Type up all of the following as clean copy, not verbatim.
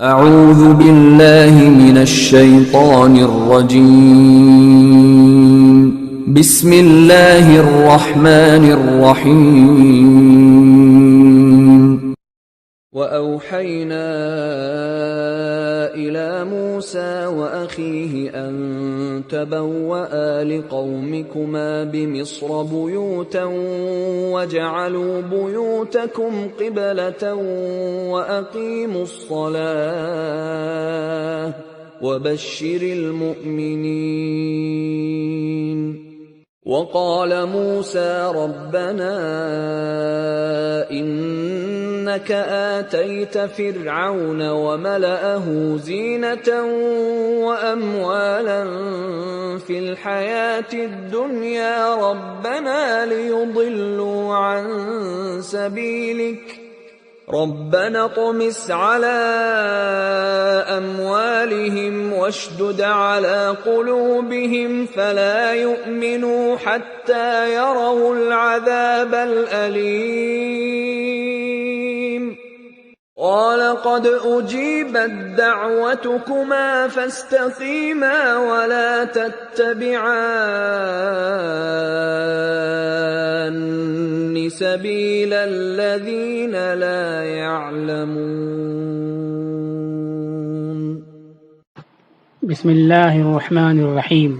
اعوذ باللہ من الشیطان الرجیم بسم اللہ الرحمن الرحیم وأوحينا إلى موسى وأخيه أن تبوأ لقومكما بمصر بيوتا وجعلوا بيوتكم قبلة وأقيموا الصلاة وبشر المؤمنين. وقال موسى ربنا إنك آتيت فرعون وملأه زينة وأموالا في الحياة الدنيا ربنا ليضلوا عن سبيلك ربنا اطمس على أموالهم واشدد على قلوبهم فلا يؤمنوا حتى يروا العذاب الأليم. قال قد أجيبت دعوتكما فاستقيما ولا تتبعان سبيل الذين لا يعلمون. بسم اللہ الرحمن الرحیم.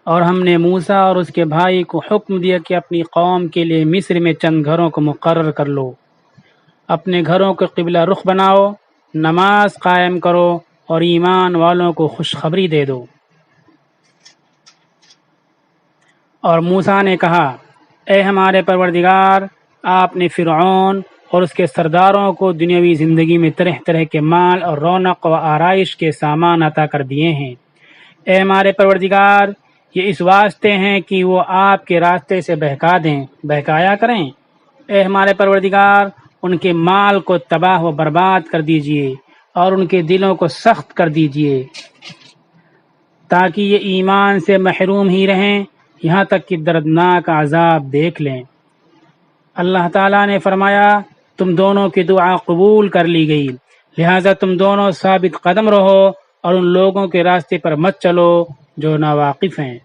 اور ہم نے موسیٰ اور اس کے بھائی کو حکم دیا کہ اپنی قوم کے لیے مصر میں چند گھروں کو مقرر کر لو، اپنے گھروں کو قبلہ رخ بناؤ، نماز قائم کرو اور ایمان والوں کو خوشخبری دے دو. اور موسیٰ نے کہا، اے ہمارے پروردگار، آپ نے فرعون اور اس کے سرداروں کو دنیاوی زندگی میں طرح طرح کے مال اور رونق و آرائش کے سامان عطا کر دیے ہیں. اے ہمارے پروردگار، یہ اس واسطے ہیں کہ وہ آپ کے راستے سے بہکایا کریں. اے ہمارے پروردگار، ان کے مال کو تباہ و برباد کر دیجئے اور ان کے دلوں کو سخت کر دیجئے تاکہ یہ ایمان سے محروم ہی رہیں یہاں تک کہ دردناک عذاب دیکھ لیں. اللہ تعالیٰ نے فرمایا، تم دونوں کی دعا قبول کر لی گئی، لہٰذا تم دونوں ثابت قدم رہو اور ان لوگوں کے راستے پر مت چلو جو ناواقف ہیں.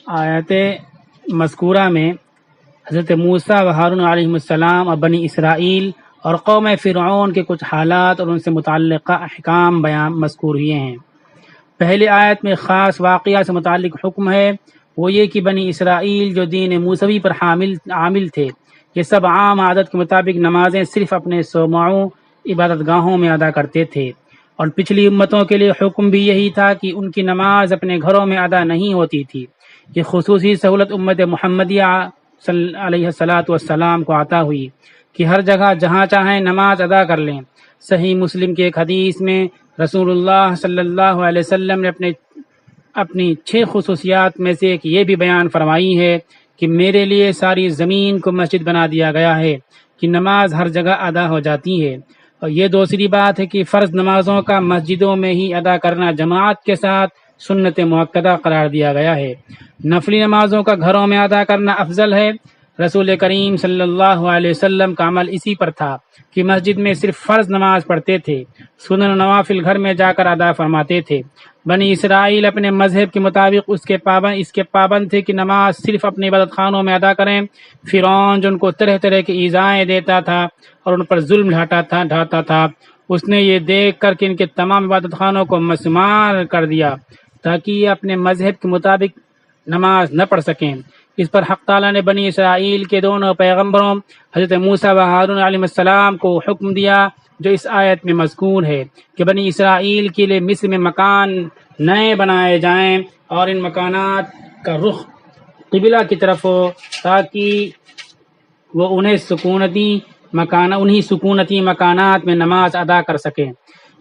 آیت مذکورہ میں حضرت موسیٰ و ہارون علیہ السلام اور بنی اسرائیل اور قوم فرعون کے کچھ حالات اور ان سے متعلقہ احکام مذکور ہوئے ہیں. پہلی آیت میں خاص واقعہ سے متعلق حکم ہے، وہ یہ کہ بنی اسرائیل جو دین موسوی پر عامل تھے، یہ سب عام عادت کے مطابق نمازیں صرف اپنے صومعوں عبادت گاہوں میں ادا کرتے تھے، اور پچھلی امتوں کے لیے حکم بھی یہی تھا کہ ان کی نماز اپنے گھروں میں ادا نہیں ہوتی تھی. یہ خصوصی سہولت امت محمدیہ علیہ السلام کو عطا ہوئی کہ ہر جگہ جہاں چاہیں نماز ادا کر لیں. صحیح مسلم کے ایک حدیث میں رسول اللہ صلی اللہ علیہ وسلم نے اپنی 6 خصوصیات میں سے ایک یہ بھی بیان فرمائی ہے کہ میرے لیے ساری زمین کو مسجد بنا دیا گیا ہے کہ نماز ہر جگہ ادا ہو جاتی ہے. اور یہ دوسری بات ہے کہ فرض نمازوں کا مسجدوں میں ہی ادا کرنا جماعت کے ساتھ سنت مؤکدہ قرار دیا گیا ہے. نفلی نمازوں کا گھروں میں ادا کرنا افضل ہے. رسول کریم صلی اللہ علیہ وسلم کا عمل اسی پر تھا کہ مسجد میں صرف فرض نماز پڑھتے تھے، سنن و نوافل گھر میں جا کر ادا فرماتے تھے. بنی اسرائیل اپنے مذہب کے مطابق اس کے پابند تھے کہ نماز صرف اپنے عبادت خانوں میں ادا کریں. فرعون جو ان کو طرح طرح کی ایذائیں دیتا تھا اور ان پر ظلم ڈھاتا تھا، اس نے یہ دیکھ کر کہ ان کے تمام عبادت خانوں کو مسمار کر دیا تاکہ یہ اپنے مذہب کے مطابق نماز نہ پڑھ سکیں. اس پر حق تعالیٰ نے بنی اسرائیل کے دونوں پیغمبروں حضرت موسیٰ و ہارون علیہ السلام کو حکم دیا جو اس آیت میں مذکور ہے کہ بنی اسرائیل کے لیے مصر میں مکان نئے بنائے جائیں اور ان مکانات کا رخ قبلہ کی طرف ہو تاکہ وہ انہیں سکونتی مکانات میں نماز ادا کر سکیں.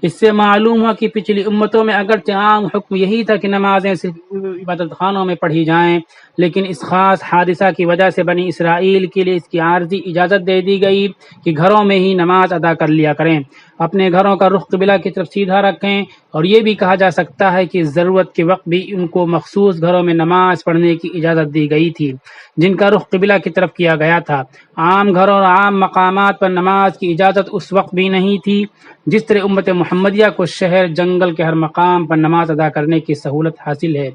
اس سے معلوم ہوا کہ پچھلی امتوں میں اگرچہ عام حکم یہی تھا کہ نمازیں صرف عبادت خانوں میں پڑھی جائیں، لیکن اس خاص حادثہ کی وجہ سے بنی اسرائیل کے لیے اس کی عارضی اجازت دے دی گئی کہ گھروں میں ہی نماز ادا کر لیا کریں. اپنے گھروں کا رخ قبلہ کی طرف سیدھا رکھیں، اور یہ بھی کہا جا سکتا ہے کہ ضرورت کے وقت بھی ان کو مخصوص گھروں میں نماز پڑھنے کی اجازت دی گئی تھی جن کا رخ قبلہ کی طرف کیا گیا تھا۔ عام گھروں اور عام مقامات پر نماز کی اجازت اس وقت بھی نہیں تھی جس طرح امت محمدیہ کو شہر جنگل کے ہر مقام پر نماز ادا کرنے کی سہولت حاصل ہے۔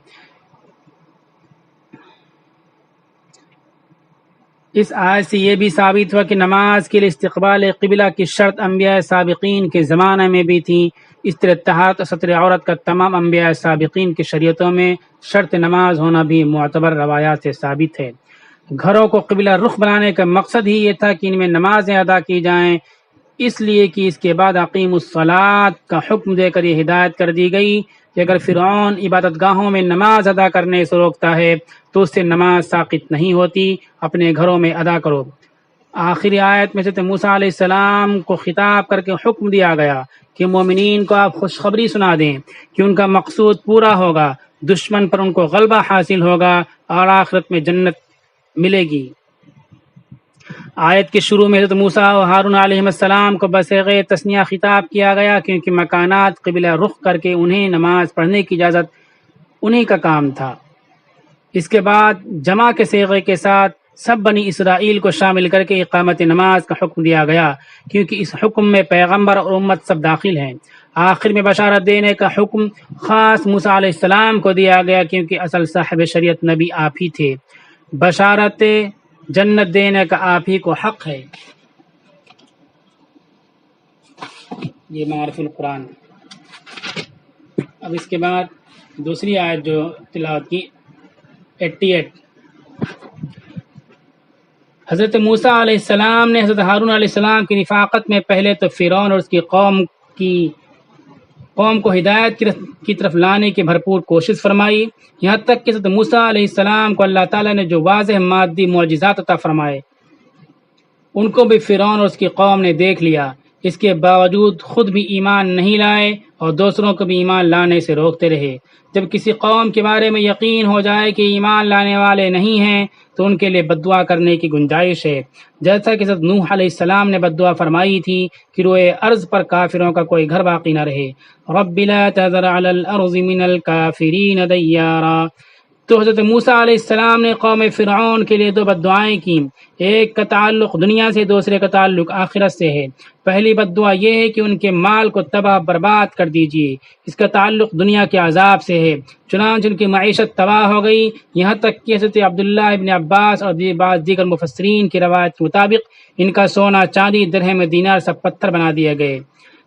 اس آیت سے یہ بھی ثابت ہوا کہ نماز کے لیے استقبال قبلہ کی شرط انبیاء سابقین کے زمانے میں بھی تھی۔ اس طرح طہارت اور ستر عورت کا تمام انبیاء سابقین کی شریعتوں میں شرط نماز ہونا بھی معتبر روایات سے ثابت ہے۔ گھروں کو قبلہ رخ بنانے کا مقصد ہی یہ تھا کہ ان میں نمازیں ادا کی جائیں، اس لیے کہ اس کے بعد اقیم الصلاۃ کا حکم دے کر یہ ہدایت کر دی گئی کہ اگر فرعون عبادت گاہوں میں نماز ادا کرنے سے روکتا ہے تو اس سے نماز ساقط نہیں ہوتی، اپنے گھروں میں ادا کرو۔ آخری آیت میں حضرت موسیٰ علیہ السلام کو خطاب کر کے حکم دیا گیا کہ مومنین کو آپ خوشخبری سنا دیں کہ ان کا مقصود پورا ہوگا، دشمن پر ان کو غلبہ حاصل ہوگا اور آخرت میں جنت ملے گی۔ آیت کے شروع میں حضرت موسیٰ و ہارون علیہ السلام کو بصیغہ تثنیہ خطاب کیا گیا کیونکہ مکانات قبلہ رخ کر کے انہیں نماز پڑھنے کی اجازت انہی کا کام تھا۔ اس کے بعد جمع کے صیغے کے ساتھ سب بنی اسرائیل کو شامل کر کے اقامت نماز کا حکم دیا گیا کیونکہ اس حکم میں پیغمبر اور امت سب داخل ہیں۔ آخر میں بشارت دینے کا حکم خاص موسیٰ علیہ السلام کو دیا گیا کیونکہ اصل صاحب شریعت نبی آپ ہی تھے۔ بشارت جنت دینے کا آپ ہی کو حق ہے۔ یہ معرف القرآن۔ اب اس کے بعد دوسری آیت جو تلاوت کی 88۔ حضرت موسیٰ علیہ السلام نے حضرت ہارون علیہ السلام کی رفاقت میں پہلے تو فرعون اور اس کی قوم کو ہدایت کی طرف لانے کی بھرپور کوشش فرمائی، یہاں تک کہ حضرت موسیٰ علیہ السلام کو اللہ تعالیٰ نے جو واضح مادی معجزات عطا فرمائے ان کو بھی فرعون اور اس کی قوم نے دیکھ لیا، اس کے باوجود خود بھی ایمان نہیں لائے اور دوسروں کو بھی ایمان لانے سے روکتے رہے۔ جب کسی قوم کے بارے میں یقین ہو جائے کہ ایمان لانے والے نہیں ہیں تو ان کے لیے بد دعا کرنے کی گنجائش ہے، جیسا کہ حضرت نوح علیہ السلام نے بد دعا فرمائی تھی کہ روئے ارض پر کافروں کا کوئی گھر باقی نہ رہے، رب لا تذر علی الارض من الکافرین دیارا۔ تو حضرت موسیٰ علیہ السلام نے قوم فرعون کے لیے دو بد دعائیں کی، ایک کا تعلق دنیا سے، دوسرے کا تعلق آخرت سے ہے۔ پہلی بد دعا یہ ہے کہ ان کے مال کو تباہ برباد کر دیجیے، اس کا تعلق دنیا کے عذاب سے ہے، چنانچہ ان کی معیشت تباہ ہو گئی، یہاں تک کہ حضرت عبداللہ ابن عباس اور بعض دیگر مفسرین کی روایت کے مطابق ان کا سونا، چاندی، درہم، دینار سب پتھر بنا دیے گئے۔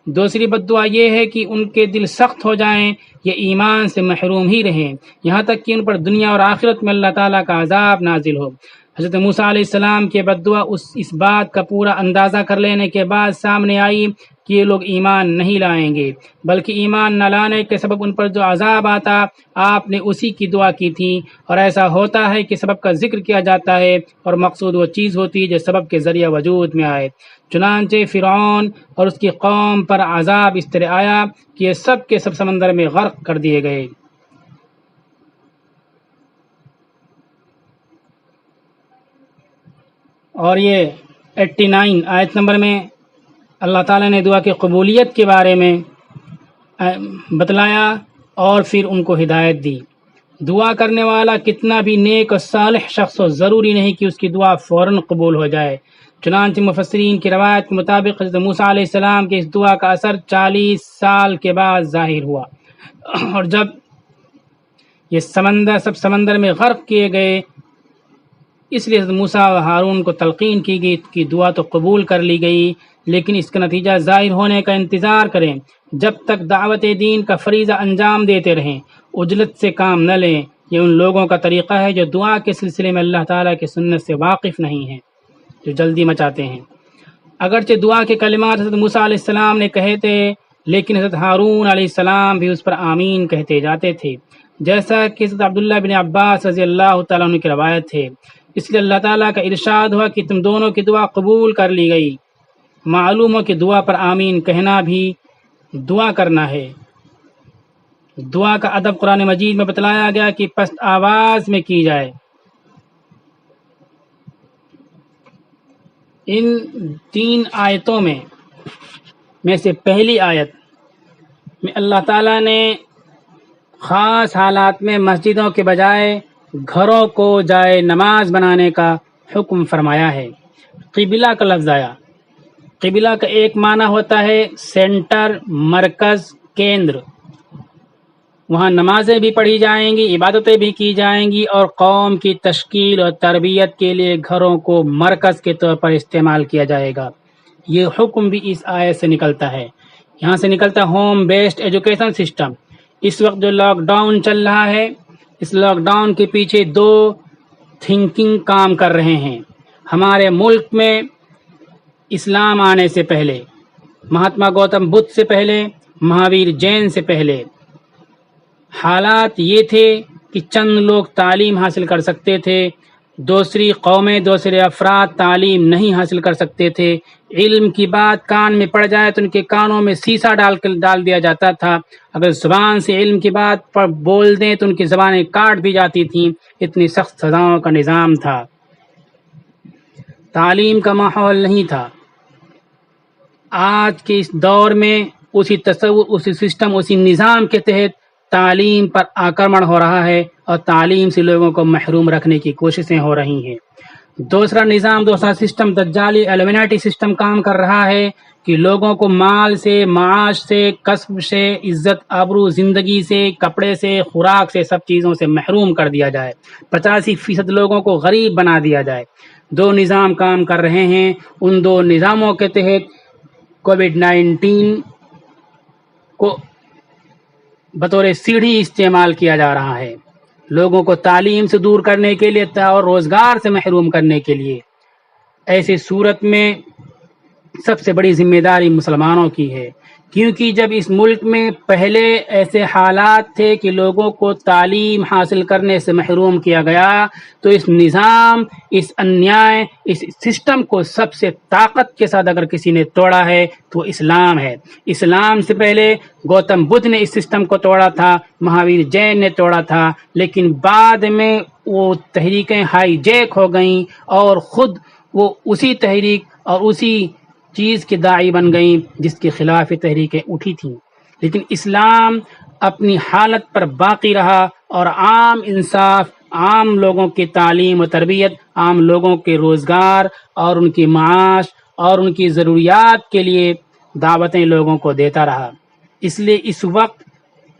دوسری بد دعا یہ ہے کہ ان کے دل سخت ہو جائیں یا ایمان سے محروم ہی رہیں، یہاں تک کہ ان پر دنیا اور آخرت میں اللہ تعالیٰ کا عذاب نازل ہو۔ حضرت موسیٰ علیہ السلام کی بد دعا اس بات کا پورا اندازہ کر لینے کے بعد سامنے آئی کہ یہ لوگ ایمان نہیں لائیں گے، بلکہ ایمان نہ لانے کے سبب ان پر جو عذاب آتا آپ نے اسی کی دعا کی تھی، اور ایسا ہوتا ہے کہ سبب کا ذکر کیا جاتا ہے اور مقصود وہ چیز ہوتی ہے جو سبب کے ذریعہ وجود میں آئے۔ چنانچہ فرعون اور اس کی قوم پر عذاب اس طرح آیا کہ یہ سب کے سب سمندر میں غرق کر دیے گئے۔ اور یہ 89 آیت نمبر میں اللہ تعالیٰ نے دعا کی قبولیت کے بارے میں بتلایا اور پھر ان کو ہدایت دی۔ دعا کرنے والا کتنا بھی نیک اور صالح شخص ہو، ضروری نہیں کہ اس کی دعا فوراً قبول ہو جائے۔ چنانچہ مفسرین کی روایت کے مطابق حضرت موسیٰ علیہ السلام کی اس دعا کا اثر 40 سال کے بعد ظاہر ہوا، اور جب یہ سب سمندر میں غرق کیے گئے، اس لیے حضرت موسیٰ و ہارون کو تلقین کی گئی کہ دعا تو قبول کر لی گئی، لیکن اس کا نتیجہ ظاہر ہونے کا انتظار کریں، جب تک دعوت دین کا فریضہ انجام دیتے رہیں، عجلت سے کام نہ لیں۔ یہ ان لوگوں کا طریقہ ہے جو دعا کے سلسلے میں اللہ تعالیٰ کی سنت سے واقف نہیں ہیں، جو جلدی مچاتے ہیں۔ اگرچہ دعا کے کلمات حضرت موسیٰ علیہ السلام نے کہے تھے، لیکن حضرت ہارون علیہ السلام بھی اس پر آمین کہتے جاتے تھے، جیسا کہ حضرت عبداللہ بن عباس رضی اللہ تعالیٰ عنہ کی روایت ہے۔ اس لیے اللہ تعالیٰ کا ارشاد ہوا کہ تم دونوں کی دعا قبول کر لی گئی۔ معلوم ہو کہ دعا پر آمین کہنا بھی دعا کرنا ہے۔ دعا کا ادب قرآن مجید میں بتلایا گیا کہ پست آواز میں کی جائے۔ ان 3 آیتوں میں میں سے پہلی آیت میں اللہ تعالیٰ نے خاص حالات میں مسجدوں کے بجائے گھروں کو جائے نماز بنانے کا حکم فرمایا ہے۔ قبلہ کا لفظ آیا۔ قبلہ کا ایک معنی ہوتا ہے سینٹر، مرکز، کیندر۔ وہاں نمازیں بھی پڑھی جائیں گی، عبادتیں بھی کی جائیں گی، اور قوم کی تشکیل اور تربیت کے لیے گھروں کو مرکز کے طور پر استعمال کیا جائے گا۔ یہ حکم بھی اس آیت سے نکلتا ہے۔ یہاں سے نکلتا ہوم بیسڈ ایجوکیشن سسٹم۔ اس وقت جو لاک ڈاؤن چل رہا ہے، اس لاک ڈاؤن کے پیچھے دو تھنکنگ کام کر رہے ہیں۔ ہمارے ملک میں اسلام آنے سے پہلے، مہاتما گوتم بدھ سے پہلے، مہاویر جین سے پہلے حالات یہ تھے کہ چند لوگ تعلیم حاصل کر سکتے تھے، دوسری قومیں، دوسرے افراد تعلیم نہیں حاصل کر سکتے تھے۔ علم کی بات کان میں پڑ جائے تو ان کے کانوں میں سیسا ڈال دیا جاتا تھا۔ اگر زبان سے علم کی بات پر بول دیں تو ان کی زبانیں کاٹ بھی جاتی تھیں۔ اتنی سخت سزاؤں کا نظام تھا، تعلیم کا ماحول نہیں تھا۔ آج کے اس دور میں اسی تصور، اسی سسٹم، اسی نظام کے تحت تعلیم پر آکرمن ہو رہا ہے اور تعلیم سے لوگوں کو محروم رکھنے کی کوششیں ہو رہی ہیں۔ دوسرا نظام، دوسرا سسٹم دجالی ایلومیناٹی سسٹم کام کر رہا ہے کہ لوگوں کو مال سے، معاش سے، کسب سے، عزت آبرو، زندگی سے، کپڑے سے، خوراک سے، سب چیزوں سے محروم کر دیا جائے۔ 85% لوگوں کو غریب بنا دیا جائے۔ دو نظام کام کر رہے ہیں۔ ان دو نظاموں کے تحت کووڈ-19 کو بطور سیڑھی استعمال کیا جا رہا ہے، لوگوں کو تعلیم سے دور کرنے کے لیے اور روزگار سے محروم کرنے کے لیے۔ ایسی صورت میں سب سے بڑی ذمہ داری مسلمانوں کی ہے، کیونکہ جب اس ملک میں پہلے ایسے حالات تھے کہ لوگوں کو تعلیم حاصل کرنے سے محروم کیا گیا، تو اس نظام، اس انیائے، اس سسٹم کو سب سے طاقت کے ساتھ اگر کسی نے توڑا ہے تو اسلام ہے۔ اسلام سے پہلے گوتم بدھ نے اس سسٹم کو توڑا تھا، مہاویر جین نے توڑا تھا، لیکن بعد میں وہ تحریکیں ہائی جیک ہو گئیں اور خود وہ اسی تحریک اور اسی چیز کے داعی بن گئیں جس کے خلاف تحریکیں اٹھی تھیں۔ لیکن اسلام اپنی حالت پر باقی رہا اور عام انصاف، عام لوگوں کی تعلیم و تربیت، عام لوگوں کے روزگار اور ان کی معاش اور ان کی ضروریات کے لیے دعوتیں لوگوں کو دیتا رہا۔ اس لیے اس وقت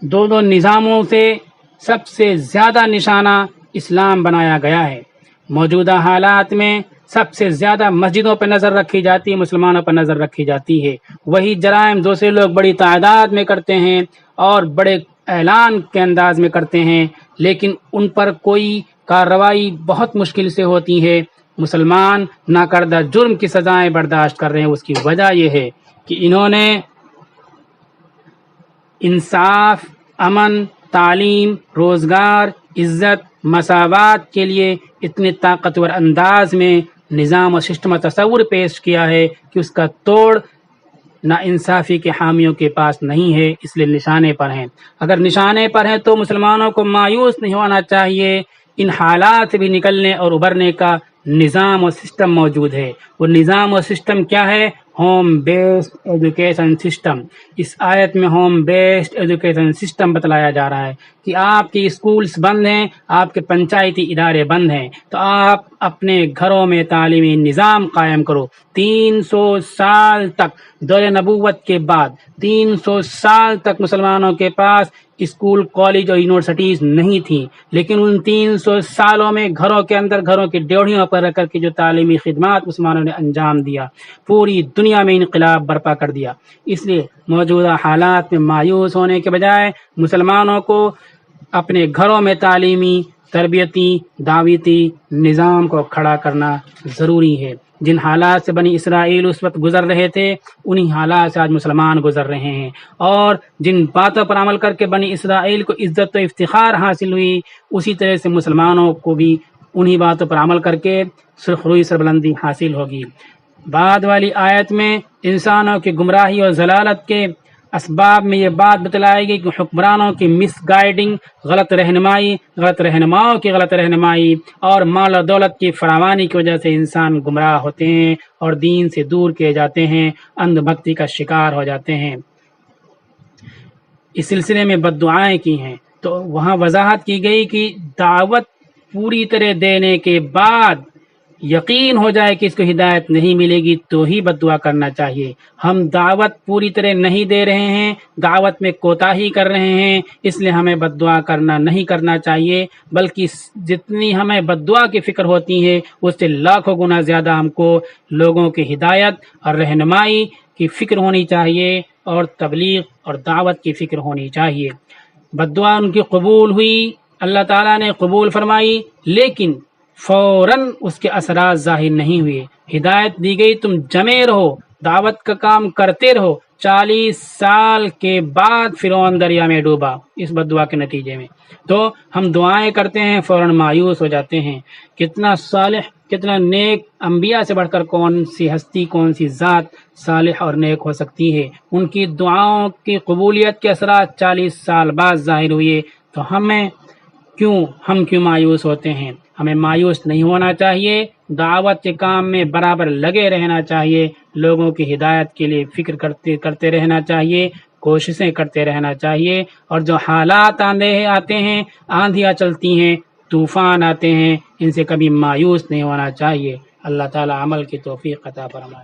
دونوں نظاموں سے سب سے زیادہ نشانہ اسلام بنایا گیا ہے۔ موجودہ حالات میں سب سے زیادہ مسجدوں پر نظر رکھی جاتی ہے، مسلمانوں پر نظر رکھی جاتی ہے۔ وہی جرائم دوسرے لوگ بڑی تعداد میں کرتے ہیں اور بڑے اعلان کے انداز میں کرتے ہیں، لیکن ان پر کوئی کارروائی بہت مشکل سے ہوتی ہے۔ مسلمان ناکردہ جرم کی سزائیں برداشت کر رہے ہیں۔ اس کی وجہ یہ ہے کہ انہوں نے انصاف، امن، تعلیم، روزگار، عزت، مساوات کے لیے اتنے طاقتور انداز میں نظام و سسٹم و تصور پیش کیا ہے کہ اس کا توڑ نا انصافی کے حامیوں کے پاس نہیں ہے، اس لیے نشانے پر ہیں۔ اگر نشانے پر ہیں تو مسلمانوں کو مایوس نہیں ہونا چاہیے۔ ان حالات سے بھی نکلنے اور ابھرنے کا نظام و سسٹم موجود ہے۔ وہ نظام و سسٹم کیا ہے؟ Home based education system. اس آیت میں ہوم بیسڈ ایجوکیشن سسٹم بتلایا جا رہا ہے کہ آپ کے اسکولز بند ہیں، آپ کے پنچایتی ادارے بند ہیں، تو آپ اپنے گھروں میں تعلیمی نظام قائم کرو۔ 300 سال تک، دور نبوت کے بعد 300 سال تک مسلمانوں کے پاس اسکول، کالج اور یونیورسٹیز نہیں تھیں، لیکن ان 300 سالوں میں گھروں کے اندر، گھروں کی ڈیوڑیوں پر رہ کر کے جو تعلیمی خدمات مسلمانوں نے انجام دیا، پوری دنیا میں انقلاب برپا کر دیا۔ اس لیے موجودہ حالات میں مایوس ہونے کے بجائے مسلمانوں کو اپنے گھروں میں تعلیمی، تربیتی، دعوتی نظام کو کھڑا کرنا ضروری ہے۔ جن حالات سے بنی اسرائیل اس وقت گزر رہے تھے، انہی حالات سے آج مسلمان گزر رہے ہیں، اور جن باتوں پر عمل کر کے بنی اسرائیل کو عزت و افتخار حاصل ہوئی، اسی طرح سے مسلمانوں کو بھی انہی باتوں پر عمل کر کے سرخروئی سربلندی حاصل ہوگی۔ بعد والی آیت میں انسانوں کی گمراہی اور ضلالت کے اسباب میں یہ بات بتلائی گئی کہ حکمرانوں کی مس گائیڈنگ، غلط رہنمائی، غلط رہنماؤں کی غلط رہنمائی اور مال و دولت کی فراوانی کی وجہ سے انسان گمراہ ہوتے ہیں اور دین سے دور کیے جاتے ہیں، اندھ بھکتی کا شکار ہو جاتے ہیں۔ اس سلسلے میں بد دعائیں کی ہیں تو وہاں وضاحت کی گئی کہ دعوت پوری طرح دینے کے بعد یقین ہو جائے کہ اس کو ہدایت نہیں ملے گی تو ہی بد دعا کرنا چاہیے۔ ہم دعوت پوری طرح نہیں دے رہے ہیں، دعوت میں کوتاہی کر رہے ہیں، اس لیے ہمیں بد دعا نہیں کرنا چاہیے، بلکہ جتنی ہمیں بد دعا کی فکر ہوتی ہے اس سے لاکھوں گنا زیادہ ہم کو لوگوں کی ہدایت اور رہنمائی کی فکر ہونی چاہیے اور تبلیغ اور دعوت کی فکر ہونی چاہیے۔ بد دعا ان کی قبول ہوئی، اللہ تعالیٰ نے قبول فرمائی، لیکن فوراً اس کے اثرات ظاہر نہیں ہوئے۔ ہدایت دی گئی تم جمے رہو، دعوت کا کام کرتے رہو۔ 40 سال کے بعد فرعون دریا میں ڈوبا اس بد دعا کے نتیجے میں۔ تو ہم دعائیں کرتے ہیں فوراً مایوس ہو جاتے ہیں۔ کتنا صالح، کتنا نیک، انبیاء سے بڑھ کر کون سی ہستی، کون سی ذات صالح اور نیک ہو سکتی ہے؟ ان کی دعاؤں کی قبولیت کے اثرات 40 سال بعد ظاہر ہوئے، تو ہم کیوں مایوس ہوتے ہیں؟ ہمیں مایوس نہیں ہونا چاہیے، دعوت کے کام میں برابر لگے رہنا چاہیے، لوگوں کی ہدایت کے لیے فکر کرتے رہنا چاہیے، کوششیں کرتے رہنا چاہیے، اور جو حالات آتے ہیں، آندھیاں چلتی ہیں، طوفان آتے ہیں، ان سے کبھی مایوس نہیں ہونا چاہیے۔ اللہ تعالی عمل کی توفیق عطا فرمائے۔